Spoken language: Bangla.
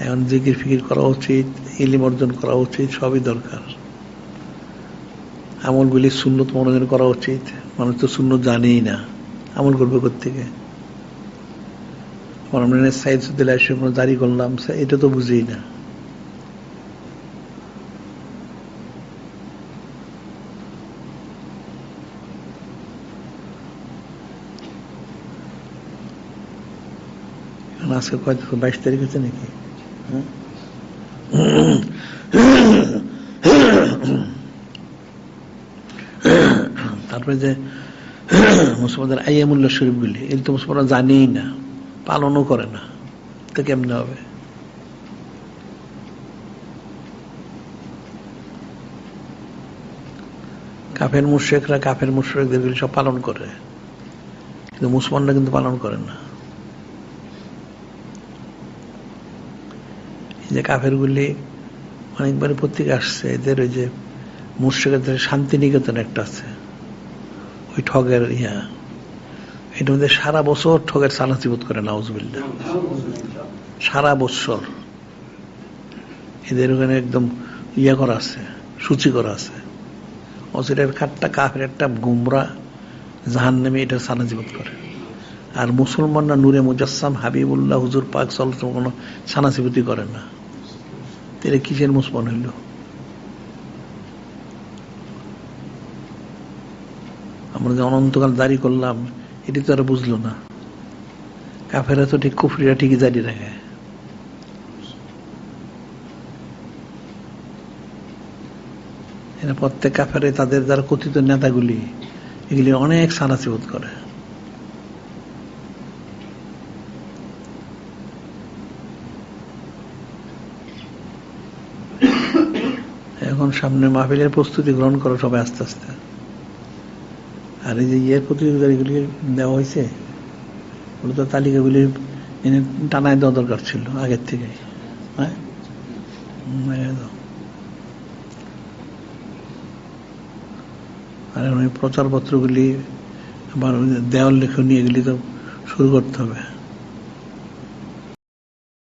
এখন জিকির ফিকির করা উচিত, ইলম অর্জন করা উচিত, সবই দরকার। আমলগুলি সুন্নত মনোযোগ করা উচিত। মানুষ তো সুন্নত জানেই না, আমল করবে কোত্থেকে? সাইদ সুদ্দিল্লাহ দাঁড়ি করলাম, এটা তো বুঝেই না। আজকে কয় 22 তারিখ হচ্ছে নাকি? তারপরে যে মুসলমানদের আইয়ামুল্লাহ শরীফগুলি, এগুলো তো মুসলমানরা জানেই না, পালনও করে না, তো কেমনে হবে? কাফের মুশরিকরা কাফের মুশরিকদের সব পালন করে, কিন্তু মুসলমানরা কিন্তু পালন করে না। এই যে কাফেরগুলি অনেকবার পত্রিকা আসছে, এদের ওই যে মুশরিকদের শান্তিনিকেতন একটা আছে, ওই ঠগের এটার মধ্যে সারা বছর ঠগের সালাসিবত করে, নাউজুবিল্লাহ, সারা বছর এদের ওখানে একদম করা আছে, সূচি করা আছে। অচিরের খাটটা কাফের একটা গুমরা জাহান্নামী এটা সালাসিবত করে। আর মুসলমানরা নূরে মুজাসসাম হাবিবুল্লাহ হুজুর পাক সাল্লাল্লাহু আলাইহি ওয়াসাল্লাম কোনো সানাসিবতি করে না। তাহলে কিসের মুসলমান হইল? আমরা যে অনন্তকাল দাঁড়ি করলাম, এটি তো আর বুঝলো না। কাফেরা তো ঠিক, কুফরিরা ঠিকই জারি রাখে। এরা প্রত্যেক কাফেরে তাদের যারা কথিত নেতাগুলি, এগুলি অনেক সানাসিবত করে। এখন সামনে মাহফিলের প্রস্তুতি গ্রহণ করো সবাই আস্তে আস্তে। আর এই যে প্রতিযোগিতাগুলি দেওয়া হয়েছে, ওগুলো তো তালিকাগুলি এনে টানায় দেওয়া দরকার ছিল আগের থেকে। হ্যাঁ, আর প্রচারপত্রগুলি আবার দেওয়াল লেখনী, এগুলি তো শুরু করতে হবে।